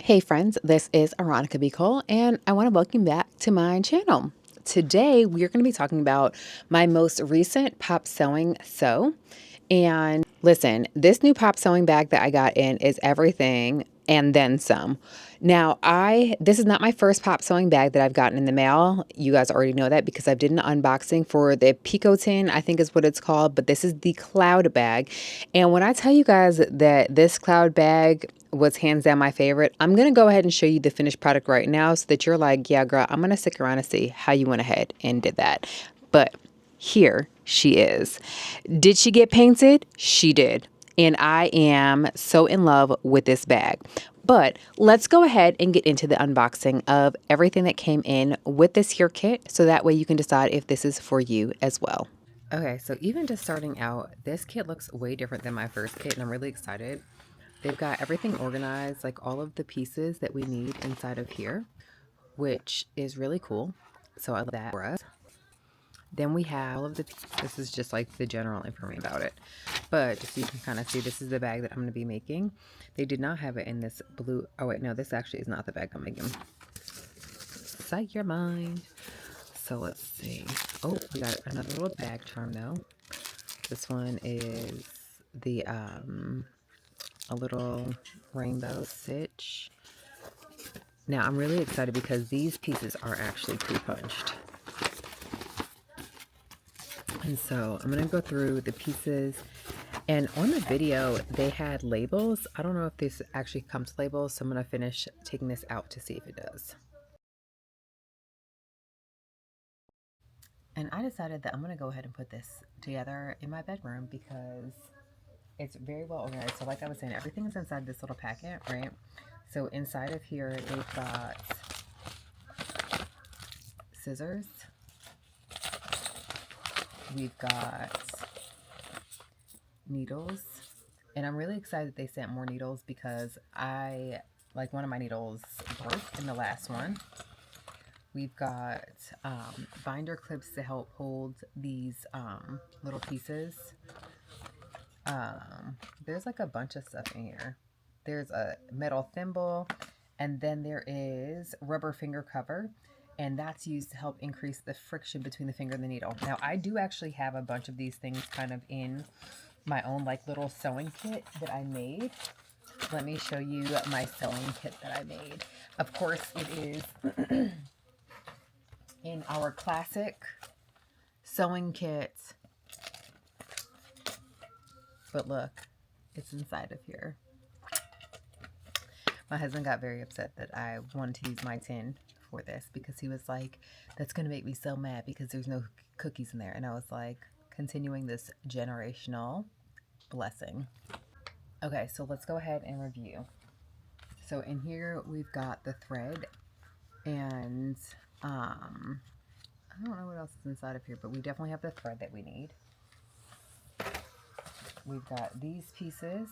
Hey friends, this is Aronica B. Cole, and I want to welcome you back to my channel. Today we are going to be talking about my most recent pop sewing sew. And listen, this new pop sewing bag that I got in is everything and then some. Now, this is not my first pop sewing bag that I've gotten in the mail. You guys already know that because I did an unboxing for the Pico Tin, I think is what it's called, but this is the cloud bag. And when I tell you guys that this cloud bag was hands down my favorite, I'm going to go ahead and show you the finished product right now so that you're like, yeah, girl, I'm going to stick around and see how you went ahead and did that. But here she is. Did she get painted? She did. And I am so in love with this bag. But let's go ahead and get into the unboxing of everything that came in with this here kit so that way you can decide if this is for you as well. Okay, so even just starting out, this kit looks way different than my first kit and I'm really excited. They've got everything organized, like all of the pieces that we need inside of here, which is really cool. So I love that for us. Then we have all of the pieces. This is just like the general information about it. But just so you can kind of see, this is the bag that I'm going to be making. They did not have it in this blue. Oh, wait, no, this actually is not the bag I'm making. Psych your mind. So let's see. Oh, we got another little bag charm though. This one is the, a little rainbow stitch. Now, I'm really excited because these pieces are actually pre-punched. And so I'm going to go through the pieces, and on the video they had labels. I don't know if this actually comes with labels, so I'm going to finish taking this out to see if it does. And I decided that I'm going to go ahead and put this together in my bedroom because it's very well organized. So like I was saying, everything is inside this little packet, right? So inside of here they've got scissors. We've got needles, and I'm really excited they sent more needles because one of my needles broke in the last one. We've got binder clips to help hold these little pieces. There's like a bunch of stuff in here. There's a metal thimble, and then there is rubber finger cover, and that's used to help increase the friction between the finger and the needle. Now, I do actually have a bunch of these things kind of in my own like little sewing kit that I made. Let me show you my sewing kit that I made. Of course, it is in our classic sewing kit. But look, it's inside of here. My husband got very upset that I wanted to use my tin for this because he was like, that's going to make me so mad because there's no cookies in there. And I was like, continuing this generational blessing. Okay, so let's go ahead and review. So in here we've got the thread, and I don't know what else is inside of here, but we definitely have the thread that we need. We've got these pieces.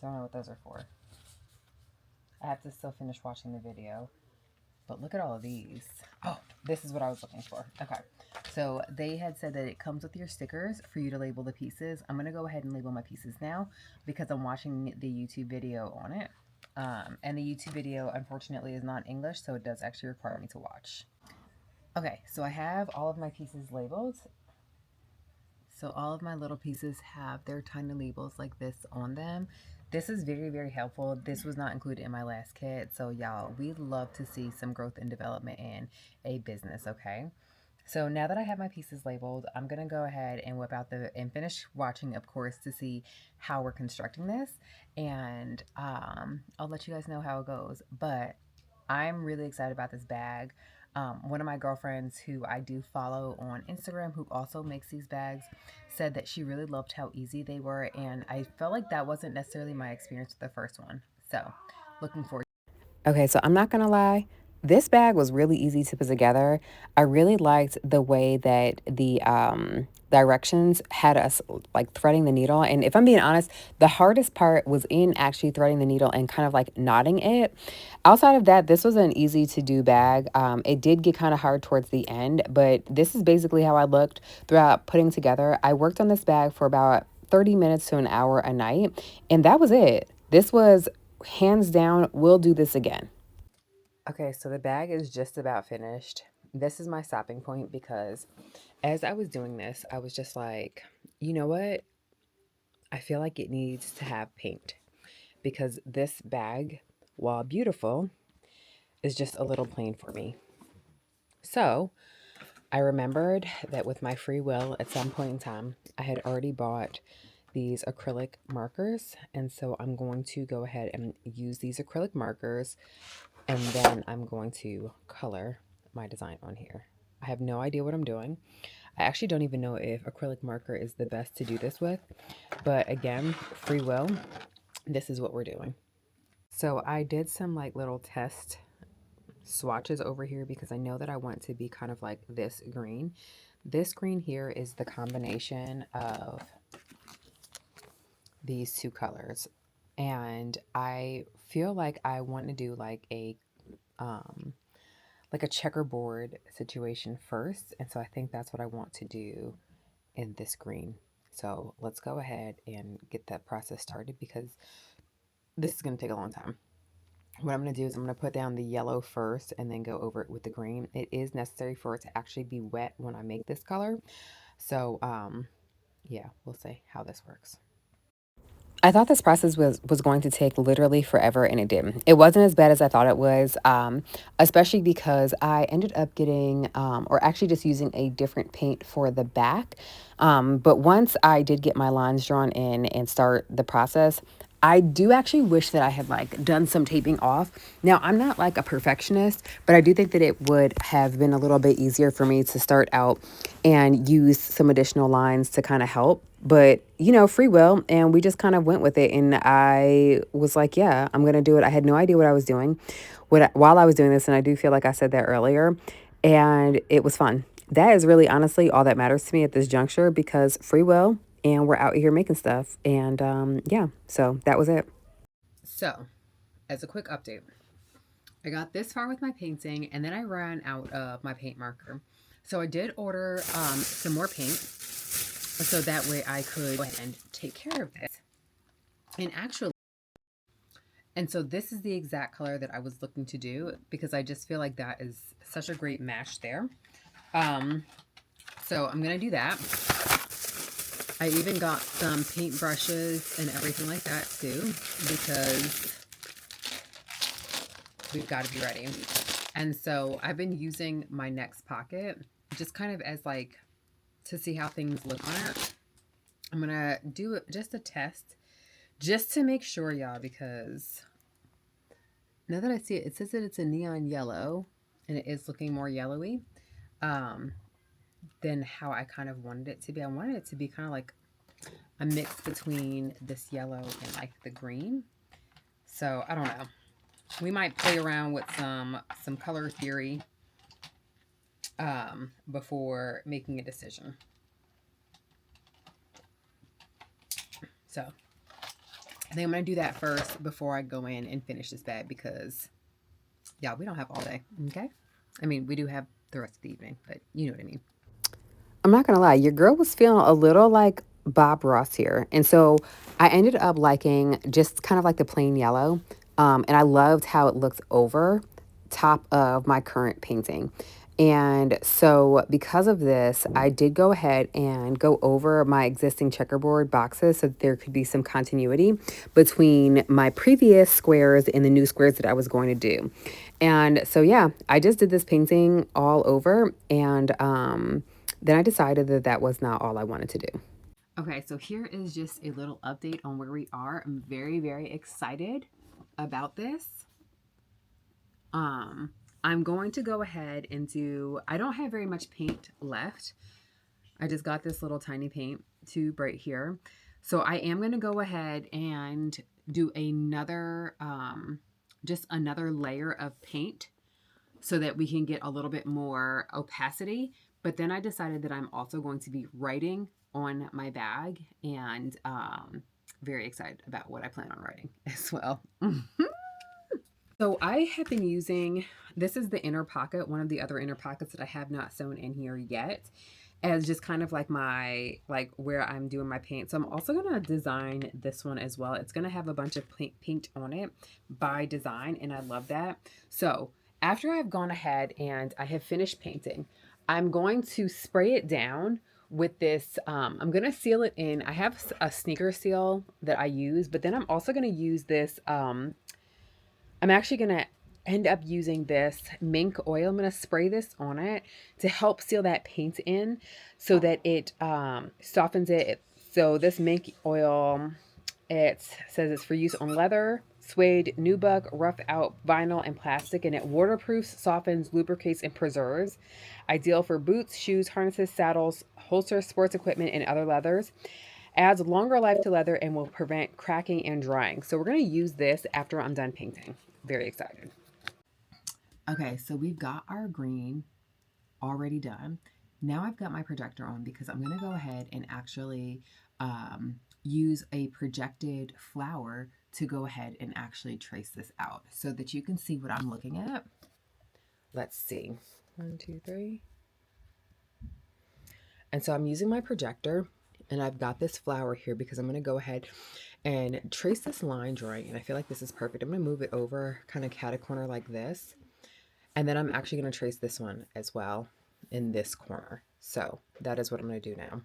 Don't know what those are for. I have to still finish watching the video. But look at all of these. Oh, this is what I was looking for. Okay. So they had said that it comes with your stickers for you to label the pieces. I'm going to go ahead and label my pieces now because I'm watching the YouTube video on it. And the YouTube video, unfortunately, is not English, so it does actually require me to watch. Okay, so I have all of my pieces labeled. So all of my little pieces have their tiny labels like this on them. This is very, very helpful. This was not included in my last kit. So y'all, we love to see some growth and development in a business, okay? So now that I have my pieces labeled, I'm going to go ahead and whip out and finish watching, of course, to see how we're constructing this. And I'll let you guys know how it goes. But I'm really excited about this bag. One of my girlfriends who I do follow on Instagram, who also makes these bags, said that she really loved how easy they were, and I felt like that wasn't necessarily my experience with the first one. So, looking forward. Okay, so I'm not gonna lie, this bag was really easy to put together. I really liked the way that the directions had us like threading the needle. And if I'm being honest, the hardest part was in actually threading the needle and kind of like knotting it. Outside of that, this was an easy to do bag. It did get kind of hard towards the end, but this is basically how I looked throughout putting together. I worked on this bag for about 30 minutes to an hour a night, and that was it. This was hands down, we'll do this again. Okay, so the bag is just about finished. This is my stopping point because as I was doing this, I was just like, you know what? I feel like it needs to have paint because this bag, while beautiful, is just a little plain for me. So I remembered that with my Freewill at some point in time, I had already bought these acrylic markers. And so I'm going to go ahead and use these acrylic markers, and then I'm going to color my design on here. I have no idea what I'm doing. I actually don't even know if acrylic marker is the best to do this with, but again, Freewill, this is what we're doing. So I did some like little test swatches over here because I know that I want to be kind of like this green. This green here is the combination of these two colors. And I feel like I want to do um like a checkerboard situation first. And so I think that's what I want to do in this green. So let's go ahead and get that process started because this is going to take a long time. What I'm going to do is I'm going to put down the yellow first and then go over it with the green. It is necessary for it to actually be wet when I make this color. So, yeah, we'll see how this works. I thought this process was going to take literally forever, and it didn't. It wasn't as bad as I thought it was, especially because I ended up getting, or actually just using a different paint for the back. But once I did get my lines drawn in and start the process, I do actually wish that I had like done some taping off. Now, I'm not like a perfectionist, but I do think that it would have been a little bit easier for me to start out and use some additional lines to kind of help. But, you know, free will. And we just kind of went with it. And I was like, yeah, I'm going to do it. I had no idea what I was doing while I was doing this. And I do feel like I said that earlier. And it was fun. That is really honestly all that matters to me at this juncture because free will and we're out here making stuff. And yeah, so that was it. So, as a quick update, I got this far with my painting and then I ran out of my paint marker. So I did order some more paint so that way I could go ahead and take care of this. And so this is the exact color that I was looking to do because I just feel like that is such a great match there. So I'm going to do that. I even got some paint brushes and everything like that too because we've got to be ready. And so I've been using my next pocket just kind of as like to see how things look on it. I'm going to do just a test just to make sure, y'all, because now that I see it, it says that it's a neon yellow and it is looking more yellowy than how I kind of wanted it to be. I wanted it to be kind of like a mix between this yellow and like the green. So I don't know. We might play around with some color theory before making a decision. So I think I'm going to do that first before I go in and finish this bag because, yeah, we don't have all day, okay? I mean, we do have the rest of the evening, but you know what I mean. I'm not going to lie. Your girl was feeling a little like Bob Ross here. And so I ended up liking just kind of like the plain yellow. And I loved how it looked over top of my current painting. And so because of this, I did go ahead and go over my existing checkerboard boxes so that there could be some continuity between my previous squares and the new squares that I was going to do. And so, yeah, I just did this painting all over and then I decided that that was not all I wanted to do. Okay, so here is just a little update on where we are. I'm very, very excited about this. I'm going to go ahead and I don't have very much paint left. I just got this little tiny paint tube right here. So I am going to go ahead and do another, just another layer of paint so that we can get a little bit more opacity. But then I decided that I'm also going to be writing on my bag and very excited about what I plan on writing as well. So I have been using, this is the inner pocket, one of the other inner pockets that I have not sewn in here yet. as just kind of like my, like where I'm doing my paint. So I'm also going to design this one as well. It's going to have a bunch of paint on it by design, and I love that. So after I've gone ahead and I have finished painting, I'm going to spray it down with this. I'm going to seal it in. I have a sneaker seal that I use, but then I'm also going to use this. I'm actually going to end up using this mink oil. I'm going to spray this on it to help seal that paint in so that it softens it. So this mink oil, it says it's for use on leather, suede, nubuck, rough out vinyl, and plastic, and it waterproofs, softens, lubricates, and preserves. Ideal for boots, shoes, harnesses, saddles, holsters, sports equipment, and other leathers. Adds longer life to leather and will prevent cracking and drying. So we're going to use this after I'm done painting. Very excited. Okay, so we've got our green already done. Now I've got my projector on because I'm going to go ahead and actually use a projected flower to go ahead and actually trace this out so that you can see what I'm looking at. Let's see. 1, 2, 3. And so I'm using my projector, and I've got this flower here because I'm going to go ahead and trace this line drawing, and I feel like this is perfect. I'm going to move it over kind of cat a corner like this, and then I'm actually going to trace this one as well in this corner. So that is what I'm going to do now.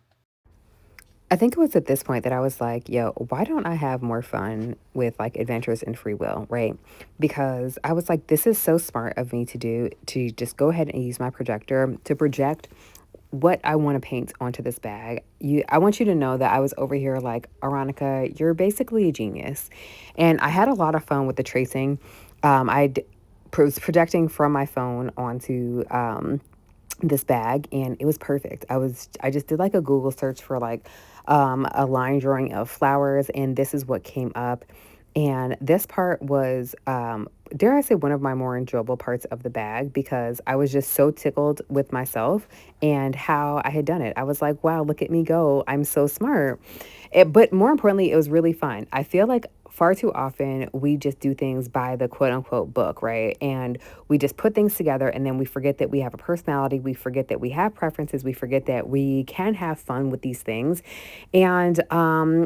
I think it was at this point that I was like, yo, why don't I have more fun with like adventures in Freewill, right? Because I was like, this is so smart of me to do, to just go ahead and use my projector to project what I want to paint onto this bag. I want you to know that I was over here like, Aronica, you're basically a genius. And I had a lot of fun with the tracing. I was projecting from my phone onto this bag, and it was perfect. I just did like a Google search for like a line drawing of flowers, and this is what came up. And this part was, dare I say, one of my more enjoyable parts of the bag because I was just so tickled with myself and how I had done it. I was like, wow, look at me go. I'm so smart. But more importantly, it was really fun. I feel like far too often we just do things by the quote unquote book, right? And we just put things together and then we forget that we have a personality. We forget that we have preferences. We forget that we can have fun with these things. And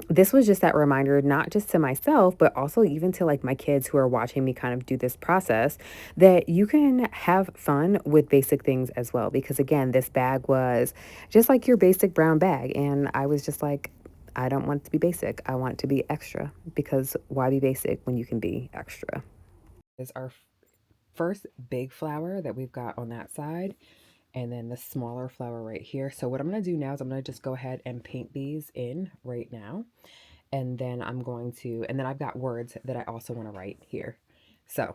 this was just that reminder, not just to myself, but also even to like my kids who are watching me kind of do this process, that you can have fun with basic things as well. Because again, this bag was just like your basic brown bag. And I was just like, I don't want it to be basic. I want it to be extra, because why be basic when you can be extra? This is our first big flower that we've got on that side, and then the smaller flower right here. So what I'm going to do now is I'm going to just go ahead and paint these in right now. And then and then I've got words that I also want to write here. So,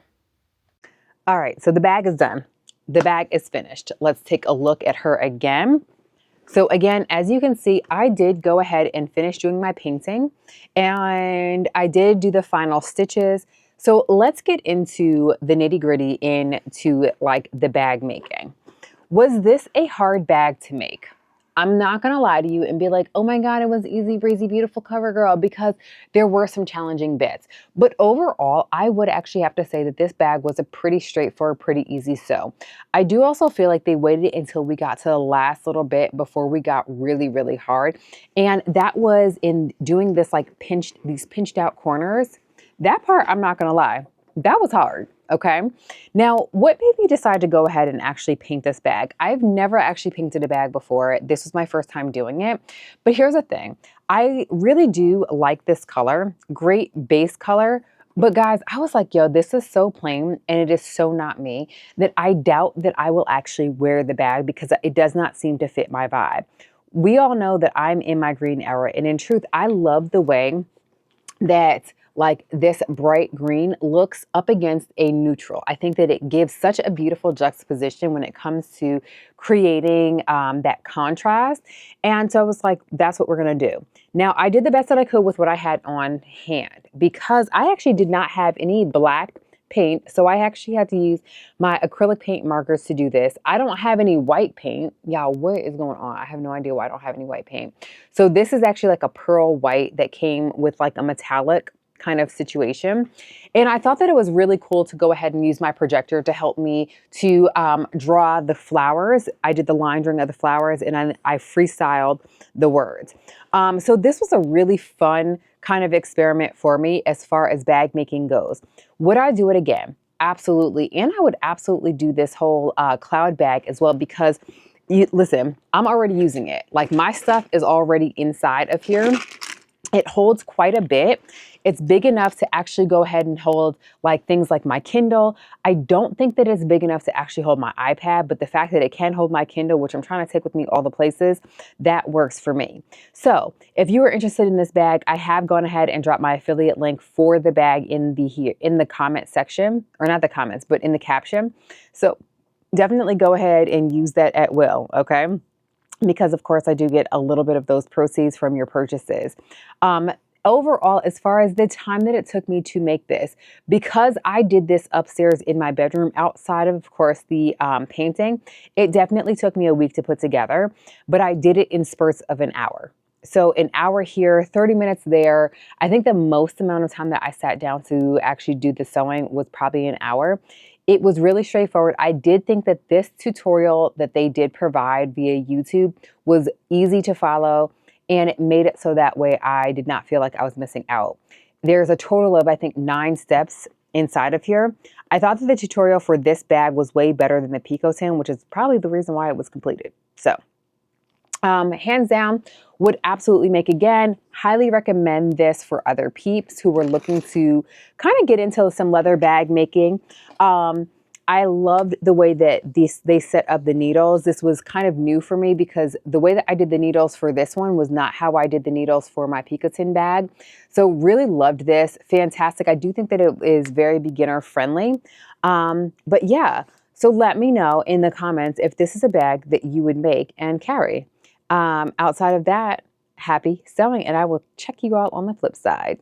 all right, so the bag is done. The bag is finished. Let's take a look at her again. So again, as you can see, I did go ahead and finish doing my painting, and I did do the final stitches. So let's get into the nitty gritty into like the bag making. Was this a hard bag to make? I'm not going to lie to you and be like, oh my God, it was easy breezy, beautiful cover girl, because there were some challenging bits. But overall, I would actually have to say that this bag was a pretty straightforward, pretty easy sew. I do also feel like they waited until we got to the last little bit before we got really, really hard. And that was in doing this like these pinched out corners. That part, I'm not going to lie, that was hard. Okay. Now, what made me decide to go ahead and actually paint this bag? I've never actually painted a bag before. This was my first time doing it. But here's the thing. I really do like this color. Great base color. But guys, I was like, yo, this is so plain and it is so not me that I doubt that I will actually wear the bag because it does not seem to fit my vibe. We all know that I'm in my green era. And in truth, I love the way that like this bright green looks up against a neutral. I think that it gives such a beautiful juxtaposition when it comes to creating that contrast. And so I was like, that's what we're going to do. Now, I did the best that I could with what I had on hand because I actually did not have any black paint. So I actually had to use my acrylic paint markers to do this. I don't have any white paint. Y'all, what is going on? I have no idea why I don't have any white paint. So this is actually like a pearl white that came with like a metallic kind of situation. And I thought that it was really cool to go ahead and use my projector to help me to draw the flowers. I did the line drawing of the flowers, and I freestyled the words. So this was a really fun kind of experiment for me as far as bag making goes. Would I do it again? Absolutely. And I would absolutely do this whole cloud bag as well, because listen, I'm already using it. Like, my stuff is already inside of here. It holds quite a bit. It's big enough to actually go ahead and hold like things like my Kindle. I don't think that it's big enough to actually hold my iPad, but the fact that it can hold my Kindle, which I'm trying to take with me all the places, that works for me. So if you are interested in this bag, I have gone ahead and dropped my affiliate link for the bag in the comment section, or not the comments, but in the caption. So definitely go ahead and use that at will, okay? Because of course I do get a little bit of those proceeds from your purchases. Overall, as far as the time that it took me to make this, because I did this upstairs in my bedroom outside of course, the painting, it definitely took me a week to put together, but I did it in spurts of an hour. So an hour here, 30 minutes there. I think the most amount of time that I sat down to actually do the sewing was probably an hour. It was really straightforward. I did think that this tutorial that they did provide via YouTube was easy to follow, and it made it so that way I did not feel like I was missing out. There's a total of, I think, 9 steps inside of here. I thought that the tutorial for this bag was way better than the Pico tin, which is probably the reason why it was completed. So hands down, would absolutely make again. Highly recommend this for other peeps who were looking to kind of get into some leather bag making. I loved the way that they set up the needles. This was kind of new for me because the way that I did the needles for this one was not how I did the needles for my Picotin bag. So really loved this. Fantastic. I do think that it is very beginner friendly. But yeah, so let me know in the comments if this is a bag that you would make and carry. Outside of that, happy sewing, and I will check you out on the flip side.